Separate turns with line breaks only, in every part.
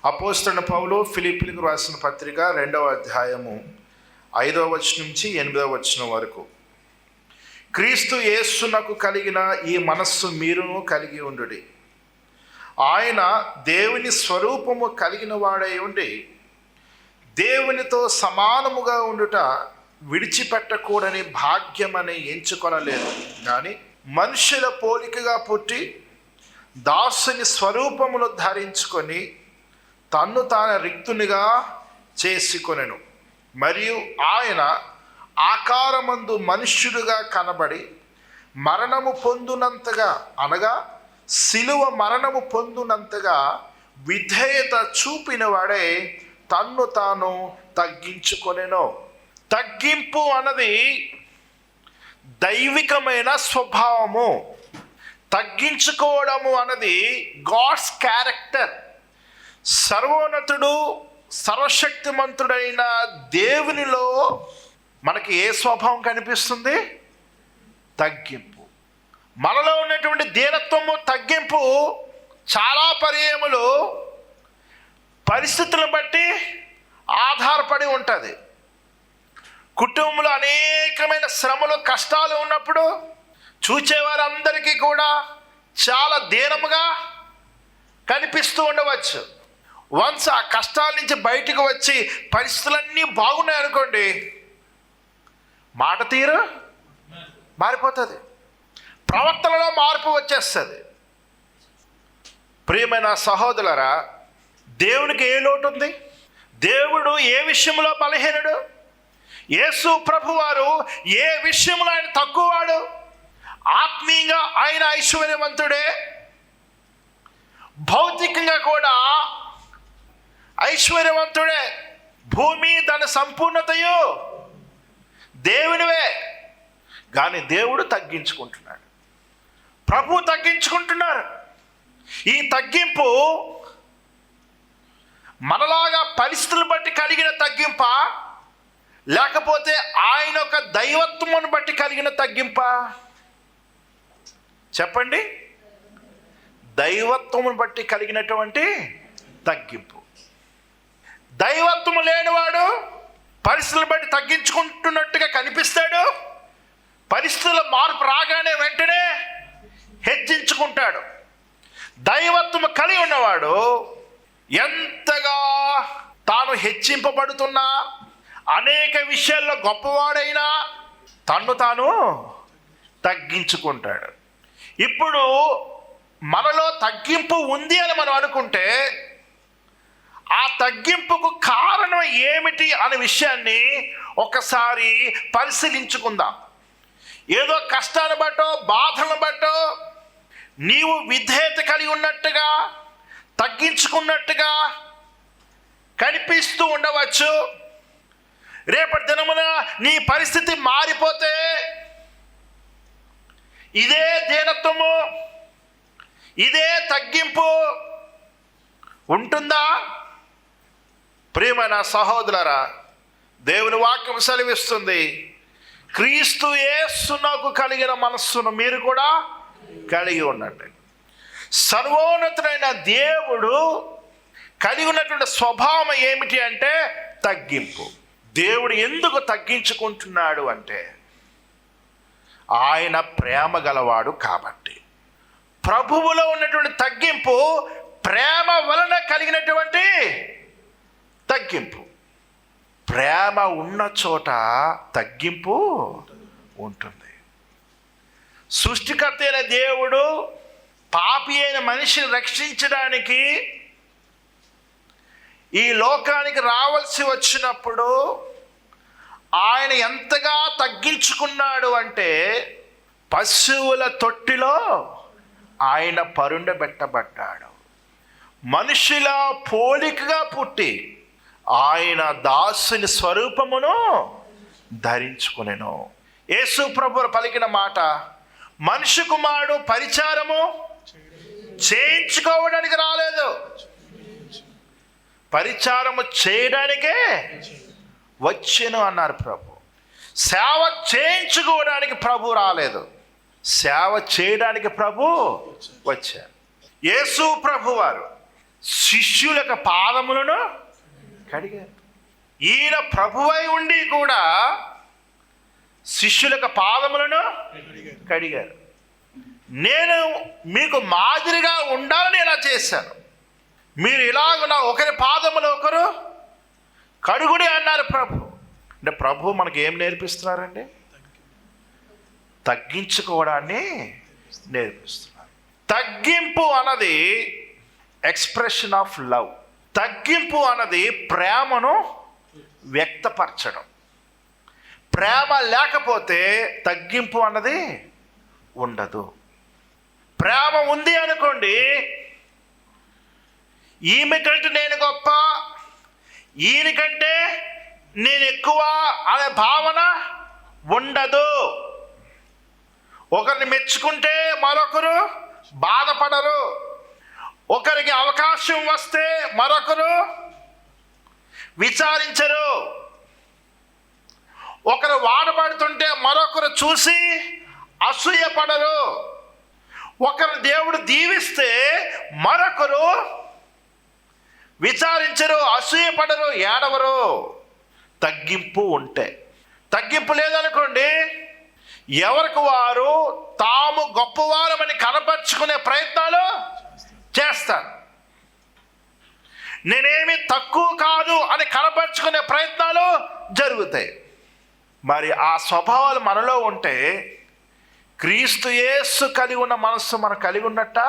అపోస్తలుడైన పౌలు ఫిలిప్పీయులకు రాసిన పత్రిక 2వ అధ్యాయము 5వ వచనం నుంచి 8వ వచనం వరకు. క్రీస్తు యేసునకు కలిగిన ఈ మనస్సు మీరును కలిగి ఉండుడి. ఆయన దేవుని స్వరూపము కలిగిన వాడై ఉండి దేవునితో సమానముగా ఉండుట విడిచిపెట్టకూడని భాగ్యమని ఎంచుకొనలేదు, కానీ మనుషుల పోలికగా పుట్టి దాసుని స్వరూపమును ధరించుకొని తన్ను తాను రిక్తునిగా చేసుకొనెను. మరియు ఆయన ఆకారమందు మనుష్యుడుగా కనబడి మరణము పొందునంతగా, అనగా సిలువ మరణము పొందునంతగా విధేయత చూపిన వాడే తన్ను తాను తగ్గించుకొనెను. తగ్గింపు అన్నది దైవికమైన స్వభావము. తగ్గించుకోవడము అన్నది గాడ్స్ క్యారెక్టర్. సర్వోన్నతుడు సర్వశక్తిమంతుడైన దేవునిలో మనకి ఏ స్వభావం కనిపిస్తుంది? తగ్గింపు. మనలో ఉన్నటువంటి దీనత్వము, తగ్గింపు చాలా పర్యాయములు పరిస్థితులను బట్టి ఆధారపడి ఉంటుంది. కుటుంబంలో అనేకమైన శ్రమలు, కష్టాలు ఉన్నప్పుడు చూచేవారందరికీ కూడా చాలా దీనముగా కనిపిస్తూ ఉండవచ్చు. వన్స్ ఆ కష్టాల నుంచి బయటకు వచ్చి పరిస్థితులన్నీ బాగున్నాయి అనుకోండి, మాట తీరు మారిపోతుంది, ప్రవర్తనలో మార్పు వచ్చేస్తుంది. ప్రియమైన సహోదరులారా, దేవునికి ఏ లోటు ఉంది? దేవుడు ఏ విషయంలో బలహీనుడు? యేసు ప్రభువారు ఏ విషయంలో ఆయన తక్కువవాడు? ఆత్మీయంగా ఆయన ఐశ్వర్యవంతుడే, భౌతికంగా కూడా ఐశ్వర్యవంతుడే. భూమి దాని సంపూర్ణతయు దేవునివే. కానీ దేవుడు తగ్గించుకుంటున్నాడు, ప్రభు తగ్గించుకుంటున్నారు. ఈ తగ్గింపు మనలాగా పరిస్థితులను బట్టి కలిగిన తగ్గింప, లేకపోతే ఆయన యొక్క దైవత్వమును బట్టి కలిగిన తగ్గింప? చెప్పండి. దైవత్వమును బట్టి కలిగినటువంటి తగ్గింపు. దైవత్వము లేనివాడు పరిస్థితులను బట్టి తగ్గించుకుంటున్నట్టుగా కనిపిస్తాడు. పరిస్థితుల మార్పు రాగానే వెంటనే హెచ్చించుకుంటాడు. దైవత్వము కలిగి ఉన్నవాడు ఎంతగా తాను హెచ్చింపబడుతున్నా, అనేక విషయాల్లో గొప్పవాడైనా తన్ను తాను తగ్గించుకుంటాడు. ఇప్పుడు మనలో తగ్గింపు ఉంది అని మనం అనుకుంటే, ఆ తగ్గింపుకు కారణం ఏమిటి అనే విషయాన్ని ఒకసారి పరిశీలించుకుందాం. ఏదో కష్టాన్ని బట్టో, బాధలను బట్టో నీవు విధేయత కలిగి ఉన్నట్టుగా, తగ్గించుకున్నట్టుగా కనిపిస్తూ ఉండవచ్చు. రేపటి దినమున నీ పరిస్థితి మారిపోతే ఇదే దీనత్వము, ఇదే తగ్గింపు ఉంటుందా? ప్రియమైన సహోదరులారా, దేవుని వాక్యం సెలవిస్తుంది, క్రీస్తు యేసునకు కలిగిన మనస్సును మీరు కూడా కలిగి ఉండండి. సర్వోన్నతుడైన దేవుడు కలిగి ఉన్నటువంటి స్వభావం ఏమిటి అంటే తగ్గింపు. దేవుడు ఎందుకు తగ్గించుకుంటున్నాడు అంటే ఆయన ప్రేమ గలవాడు కాబట్టి. ప్రభువులో ఉన్నటువంటి తగ్గింపు ప్రేమ వలన కలిగినటువంటి తగ్గింపు. ప్రేమ ఉన్న చోట తగ్గింపు ఉంటుంది. సృష్టికర్త అయిన దేవుడు పాపి అయిన మనిషిని రక్షించడానికి ఈ లోకానికి రావాల్సి వచ్చినప్పుడు ఆయన ఎంతగా తగ్గించుకున్నాడు అంటే, పశువుల తొట్టిలో ఆయన పరుండబెట్టబడ్డాడు. మనుషుల పోలికగా పుట్టి ఆయన దాసుని స్వరూపమును ధరించుకొనెను. యేసు ప్రభువు పలికిన మాట, మనిషి కుమారుడు పరిచారము చేయించుకోవడానికి రాలేదు, పరిచారము చేయడానికే వచ్చెను అన్నారు ప్రభు. సేవ చేయించుకోవడానికి ప్రభు రాలేదు, సేవ చేయడానికి ప్రభు వచ్చారు. యేసు ప్రభు వారు శిష్యులకు పాదములను కడిగారు. ఈయన ప్రభువై ఉండి కూడా శిష్యులకు పాదములను కడిగారు. నేను మీకు మాదిరిగా ఉండాలని ఇలా చేశాను, మీరు ఇలాగున ఒకరి పాదములు ఒకరు కడుగుడి అన్నారు ప్రభు. అంటే ప్రభు మనకి ఏం నేర్పిస్తున్నారండి? తగ్గించుకోవడాన్ని నేర్పిస్తున్నారు. తగ్గింపు అన్నది ఎక్స్ప్రెషన్ ఆఫ్ లవ్. తగ్గింపు అన్నది ప్రేమను వ్యక్తపరచడం. ప్రేమ లేకపోతే తగ్గింపు అన్నది ఉండదు. ప్రేమ ఉంది అనుకోండి, ఈమె కంటే నేను గొప్ప, ఈయనకంటే నేను ఎక్కువ అనే భావన ఉండదు. ఒకరిని మెచ్చుకుంటే మరొకరు బాధపడరు. ఒకరికి అవకాశం వస్తే మరొకరు విచారించరు. ఒకరు వాడబడుతుంటే మరొకరు చూసి అసూయపడరు. ఒకరు దేవుడు దీవిస్తే మరొకరు విచారించరు, అసూయపడరు, ఏడవరు. తగ్గింపు ఉంటే. తగ్గింపు లేదనుకోండి, ఎవరికి వారు తాము గొప్పవారమని కనపరుచుకునే ప్రయత్నాలు చేస్తారు. నేనేమి తక్కువ కాదు అని కనపరుచుకునే ప్రయత్నాలు జరుగుతాయి. మరి ఆ స్వభావాలు మనలో ఉంటే క్రీస్తు యేసు కలిగి ఉన్న మనస్సు మనం కలిగి ఉన్నట్టా?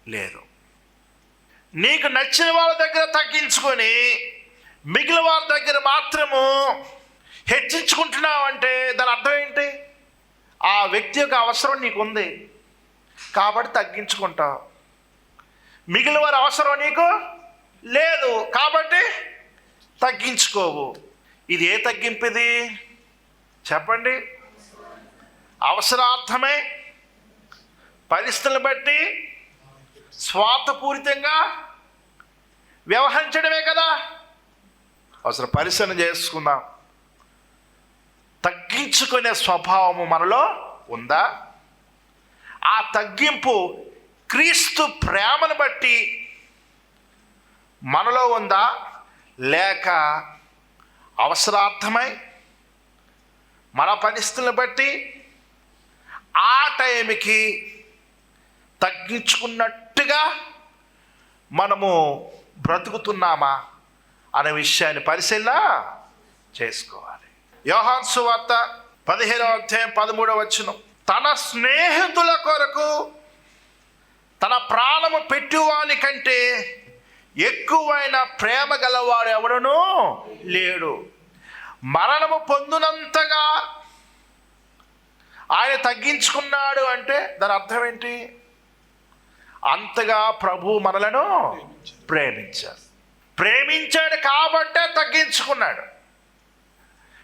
లేదు. నీకు నచ్చిన వాళ్ళ దగ్గర తగ్గించుకొని మిగిలిన వాళ్ళ దగ్గర మాత్రము హెచ్చించుకుంటున్నావు అంటే దాని అర్థం ఏంటి? ఆ వ్యక్తి యొక్క అవసరం నీకు ఉంది కాబట్టి తగ్గించుకుంటావు. మిగిలిన వారి అవసరం నీకు లేదు కాబట్టి తగ్గించుకోవు. ఇది ఏ తగ్గింపు ఇది చెప్పండి? అవసరార్థమే, పరిస్థితులను బట్టి స్వార్థపూరితంగా వ్యవహరించడమే కదా. అవసరం పరిశీలన చేసుకుందాం. తగ్గించుకునే స్వభావము మనలో ఉందా? ఆ తగ్గింపు క్రీస్తు ప్రేమను బట్టి మనలో ఉందా, లేక అవసరార్థమై మన పరిస్థితులను బట్టి ఆ టైంకి తగ్గించుకున్నట్టుగా మనము బ్రతుకుతున్నామా అనే విషయాన్ని పరిశీలన చేసుకోవాలి. యోహాను సువార్త 15వ అధ్యాయం 13వ వచనం, తన స్నేహితుల కొరకు తన ప్రాణము పెట్టువాని కంటే ఎక్కువైన ప్రేమ గలవాడు ఎవడనూ లేడు. మరణము పొందునంతగా ఆయన తగ్గించుకున్నాడు అంటే దాని అర్థం ఏంటి? అంతగా ప్రభు మనలను ప్రేమించాడు. ప్రేమించాడు కాబట్టే తగ్గించుకున్నాడు.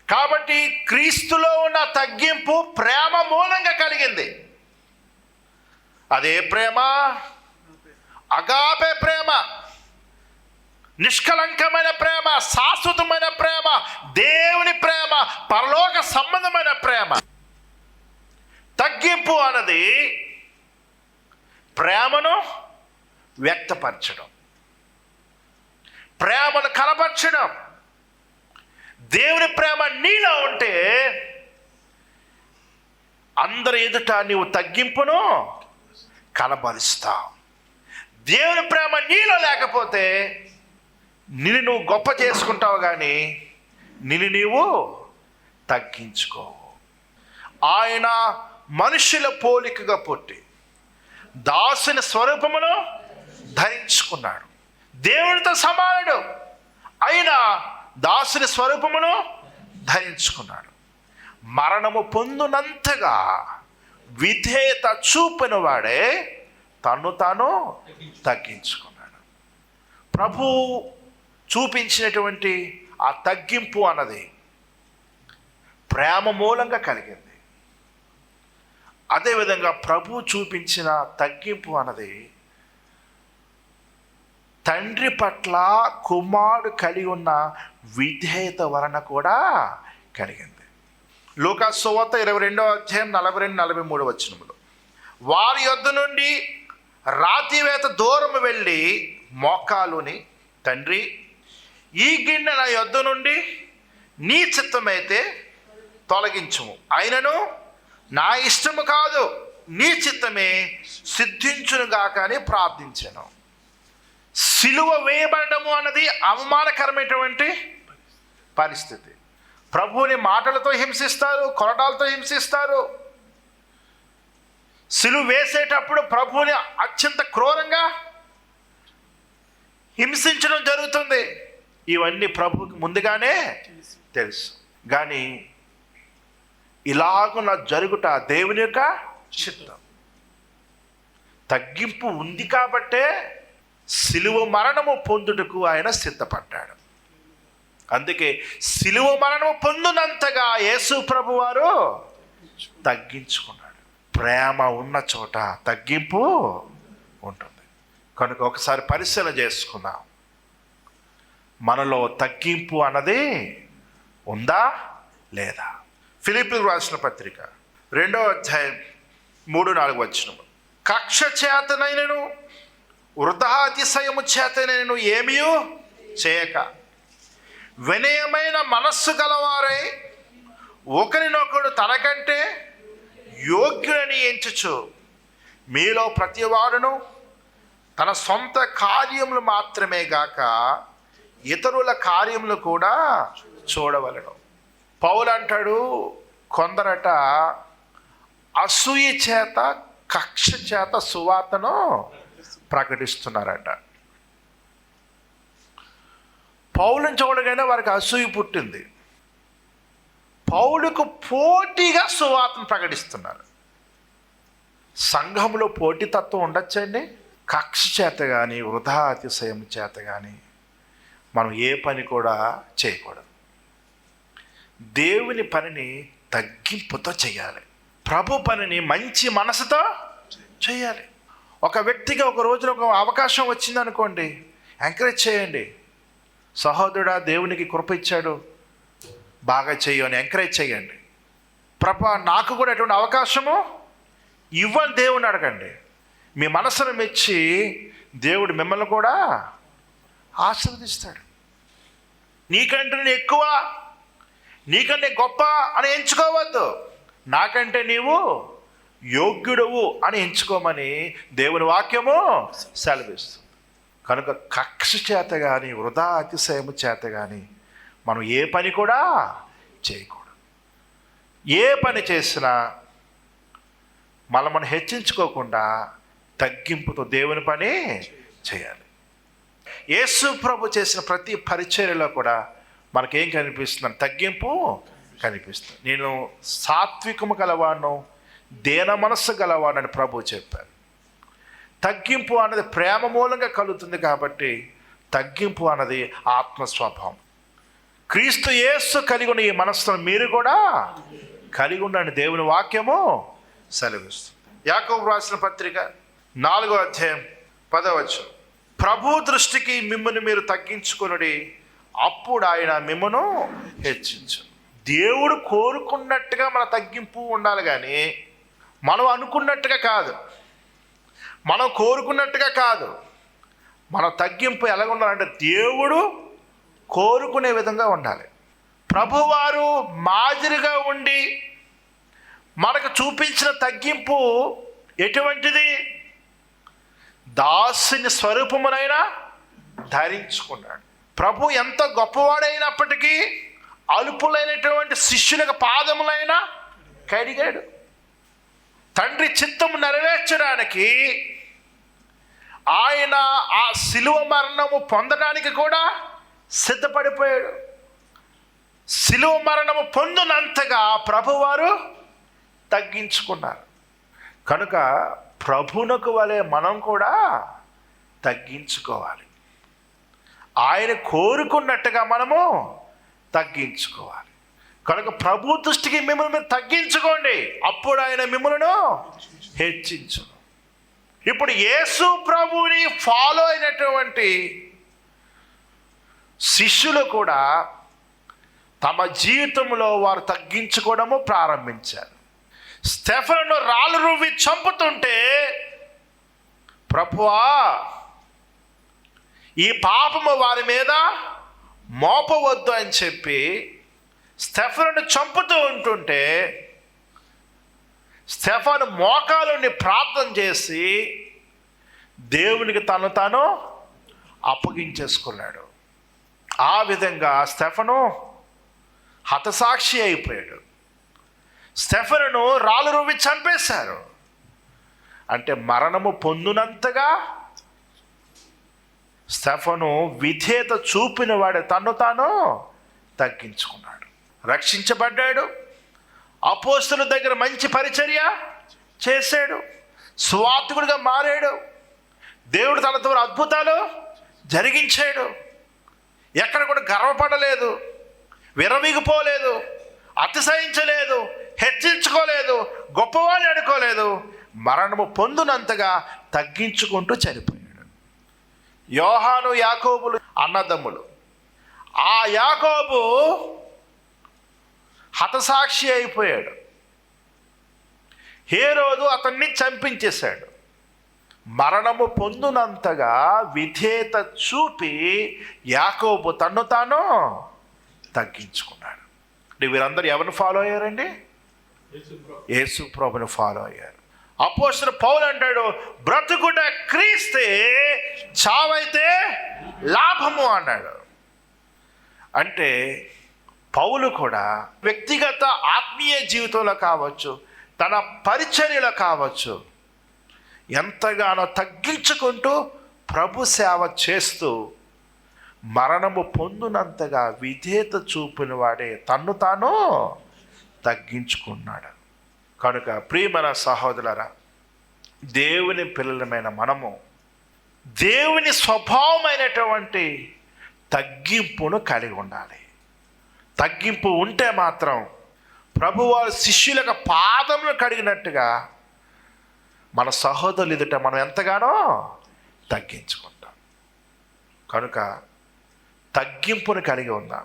కాబట్టి క్రీస్తులో ఉన్న తగ్గింపు ప్రేమ మూలంగా కలిగింది. అదే ప్రేమ అగాపే ప్రేమ, నిష్కలంకమైన ప్రేమ, శాశ్వతమైన ప్రేమ, దేవుని ప్రేమ, పరలోక సంబంధమైన ప్రేమ. తగ్గింపు అన్నది ప్రేమను వ్యక్తపరచడం, ప్రేమను కనపరచడం. దేవుని ప్రేమ నీలో ఉంటే అందరి ఎదుట నీవు తగ్గింపును కనబరుస్తావు. దేవుని ప్రేమ నీలో లేకపోతే నిన్ను నువ్వు గొప్ప చేసుకుంటావు కానీ నిన్ను నీవు తగ్గించుకోవు. ఆయన మనుషుల పోలికగా పుట్టి దాసుని స్వరూపమును ధరించుకున్నాడు. దేవునితో సమానుడు అయినా దాసుని స్వరూపమును ధరించుకున్నాడు. మరణము పొందునంతగా విధేయత చూపిన వాడే తను తాను తగ్గించుకున్నాడు. ప్రభు చూపించినటువంటి ఆ తగ్గింపు అన్నది ప్రేమ మూలంగా కలిగింది. అదేవిధంగా ప్రభు చూపించిన తగ్గింపు అన్నది తండ్రి పట్ల కుమారుడు కలిగి ఉన్న విధేయత వలన కూడా కలిగింది. లూకా సువార్త 22వ అధ్యాయం 42-43 వచనములు, వారి యొద్ద నుండి రాతివేత దూరం వెళ్ళి మోకాలుని, తండ్రి ఈ గిన్నె నా యొద్ద నుండి నీ చిత్తమైతే తొలగించుము, అయినను నా ఇష్టము కాదు నీ చిత్తమే సిద్ధించునుగాక అని ప్రార్థించాను. సిలువ వేయబడము అన్నది అవమానకరమైనటువంటి పరిస్థితి. ప్రభువుని మాటలతో హింసిస్తారు, కొరడాలతో హింసిస్తారు. సిలువ వేసేటప్పుడు ప్రభువుని అత్యంత క్రూరంగా హింసించడం జరుగుతుంది. ఇవన్నీ ప్రభువుకి ముందుగానే తెలుసు. కానీ ఇలాగున జరుగుట దేవుని యొక్క చిత్తం. తగ్గింపు ఉంది కాబట్టే సిలువ మరణము పొందుటకు ఆయన సిద్ధపడ్డాడు. అందుకే సిలువ మరణము పొందినంతగా యేసు ప్రభు వారు తగ్గించుకున్నాడు. ప్రేమ ఉన్న చోట తగ్గింపు ఉంటుంది. కనుక ఒకసారి పరిశీలన చేసుకుందాం, మనలో తగ్గింపు అన్నది ఉందా లేదా? ఫిలిప్పీయులకు రాసిన పత్రిక 2వ అధ్యాయం 3-4 వచనము. కక్ష చేతనైనను వృధాతిశయము చేతనైనను ఏమీ చేయక వినయమైన మనస్సు గలవారై ఒకరినొకడు తనకంటే యోగ్యులని ఎంచుచు మీలో ప్రతివాడును తన సొంత కార్యములు మాత్రమే గాక ఇతరుల కార్యములు కూడా చూడవలెను. పౌలు అంటాడు, కొందరట అసూయ చేత, కక్ష చేత సువార్తను ప్రకటిస్తున్నారట. పౌలుని చూడగానే వారికి అసూయ పుట్టింది. పౌలుకు పోటీగా సువార్తను ప్రకటిస్తున్నారు. సంఘంలో పోటీతత్వం ఉండొచ్చండి. కక్ష చేత కానీ వృధా అతిశయం చేత కానీ మనం ఏ పని కూడా చేయకూడదు. దేవుని పనిని తగ్గింపుతో చేయాలి. ప్రభు పనిని మంచి మనసుతో చేయాలి. ఒక వ్యక్తిగా ఒక రోజున ఒక అవకాశం వచ్చింది అనుకోండి, ఎంకరేజ్ చేయండి. సహోదరుడా, దేవునికి కృప ఇచ్చాడు, బాగా చెయ్యి అని ఎంకరేజ్ చేయండి. ప్రభా, నాకు కూడా ఎటువంటి అవకాశము ఇవ్వని దేవుని అడగండి. మీ మనసును మెచ్చి దేవుడు మిమ్మల్ని కూడా ఆశీర్వదిస్తాడు. నీకంటే నేను ఎక్కువ, నీకంటే గొప్ప అని ఎంచుకోవద్దు. నాకంటే నీవు యోగ్యుడవు అని ఎంచుకోమని దేవుని వాక్యము సెలవిస్తుంది. కనుక కక్ష చేత కానీ వృధా అతిశయము చేత కానీ మనం ఏ పని కూడా చేయకూడదు. ఏ పని చేసినా మనం హెచ్చించుకోకుండా తగ్గింపుతో దేవుని పని చేయాలి. యేసు ప్రభు చేసిన ప్రతి పరిచర్యలో కూడా మనకేం కనిపిస్తుంది? తగ్గింపు కనిపిస్తుంది. నేను సాత్వికము గలవాను, దేన మనస్సు గలవాడని ప్రభు చెప్పారు. తగ్గింపు అన్నది ప్రేమ మూలంగా కలుగుతుంది కాబట్టి తగ్గింపు అన్నది ఆత్మస్వభావం. క్రీస్తు యేసు కలిగి ఉన్న ఈ మనస్సును మీరు కూడా కలిగి ఉండండి దేవుని వాక్యము సెలవిస్తుంది. యాకోబు రాసిన పత్రిక 4వ అధ్యాయం 10వ వచనం. ప్రభు దృష్టికి మిమ్మల్ని మీరు తగ్గించుకొనుడి, అప్పుడు ఆయన మిమ్మను హెచ్చించు. దేవుడు కోరుకున్నట్టుగా మన తగ్గింపు ఉండాలి, కానీ మనం అనుకున్నట్టుగా కాదు, మనం కోరుకున్నట్టుగా కాదు. మన తగ్గింపు ఎలాగ ఉండాలంటే దేవుడు కోరుకునే విధంగా ఉండాలి. ప్రభువారు మాదిరిగా ఉండి మనకు చూపించిన తగ్గింపు ఎటువంటిది? దాసుని స్వరూపమునైనా ధరించుకున్నాడు. ప్రభు ఎంత గొప్పవాడైనప్పటికీ అలుపులైనటువంటి శిష్యులకు పాదములైనా కడిగాడు. తండ్రి చిత్తము నెరవేర్చడానికి ఆయన ఆ శిలువ మరణము పొందడానికి కూడా సిద్ధపడిపోయాడు. శిలువ మరణము పొందినంతగా ప్రభువారు తగ్గించుకున్నారు. కనుక ప్రభువునకు వలె మనం కూడా తగ్గించుకోవాలి. ఆయన కోరుకున్నట్టుగా మనము తగ్గించుకోవాలి. కనుక ప్రభు దృష్టికి మిమ్మల్ని మీరు తగ్గించుకోండి, అప్పుడు ఆయన మిమ్మల్ని హెచ్చించు. ఇప్పుడు యేసు ప్రభువుని ఫాలో అయినటువంటి శిష్యులు కూడా తమ జీవితంలో వారు తగ్గించుకోవడము ప్రారంభించారు. స్టెఫనును రాళ్ళు రువ్వి చంపుతుంటే ప్రభువా, ఈ పాపము వారి మీద మోపవద్దు అని చెప్పి స్టెఫనుని చంపుతూ ఉంటుంటే స్టెఫను మోకాలుని ప్రార్థన చేసి దేవునికి తను తాను అప్పగించేసుకున్నాడు. ఆ విధంగా స్టెఫను హతసాక్షి అయిపోయాడు. స్టెఫనును రాళ్ళు రువ్వి చంపేశారు. అంటే మరణము పొందునంతగా స్టెఫను విధేయత చూపిన వాడు తను తాను తగ్గించుకున్నాడు, రక్షించబడ్డాడు. అపోస్తలుల దగ్గర మంచి పరిచర్య చేశాడు, సువార్తికుడిగా మారాడు. దేవుడు తన ద్వారా అద్భుతాలు జరిగించాడు. ఎక్కడ కూడా గర్వపడలేదు, విరవీగిపోలేదు, అతిశయించలేదు, హెచ్చించుకోలేదు, గొప్పవాడిని అనుకోలేదు. మరణము పొందునంతగా తగ్గించుకుంటూ చనిపోయాడు. యోహాను యాకోబులు అన్నదమ్ములు. ఆ యాకోబు హతసాక్షి అయిపోయాడు. హేరోదు అతన్ని చంపించేశాడు. మరణము పొందునంతగా విధేయత చూపి యాకోబు తన్ను తాను తగ్గించుకున్నాడు. వీరందరూ ఎవరిని ఫాలో అయ్యారండి? యేసు ప్రభుని ఫాలో అయ్యారు. అపోస్తలుడు పౌలు అంటాడు, బ్రతుకుట క్రీస్తే, చావైతే లాభము అన్నాడు. అంటే పౌలు కూడా వ్యక్తిగత ఆత్మీయ జీవితంలో కావచ్చు, తన పరిచర్యలో కావచ్చు, ఎంతగానో తగ్గించుకుంటూ ప్రభు సేవ చేస్తూ మరణము పొందునంతగా విధేయత చూపిన వాడే తన్ను తాను తగ్గించుకున్నాడు. కనుక ప్రియమైన సహోదరులారా, దేవుని పిల్లలమైన మనము దేవుని స్వభావమైనటువంటి తగ్గింపును కలిగి ఉండాలి. తగ్గింపు ఉంటే మాత్రం ప్రభువారు శిష్యులకు పాదములు కడిగినట్టుగా మన సహోదరులు ఎదుట మనం ఎంతగానో తగ్గించుకుంటాం. కనుక తగ్గింపును కలిగి ఉందాం.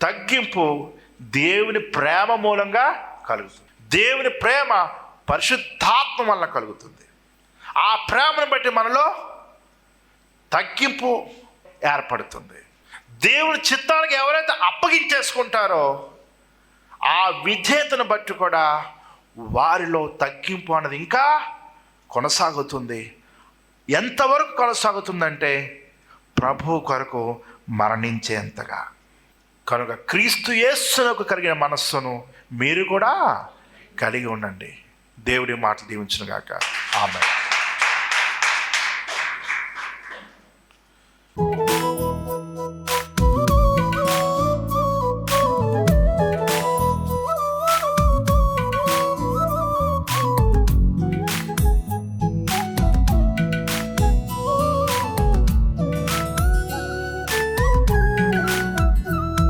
తగ్గింపు దేవుని ప్రేమ మూలంగా కలుగుతుంది. దేవుని ప్రేమ పరిశుద్ధాత్మ వలన కలుగుతుంది. ఆ ప్రేమను బట్టి మనలో తగ్గింపు ఏర్పడుతుంది. దేవుని చిత్తానికి ఎవరైతే అప్పగించేసుకుంటారో ఆ విధేయతను బట్టి కూడా వారిలో తగ్గింపు అన్నది ఇంకా కొనసాగుతుంది. ఎంతవరకు కొనసాగుతుందంటే ప్రభు కొరకు మరణించేంతగా. కనుక క్రీస్తు యేసునకు కలిగిన మనస్సును మీరు కూడా కలిగి ఉండండి. దేవుడి మాట దీవించును గాక. ఆమేన్.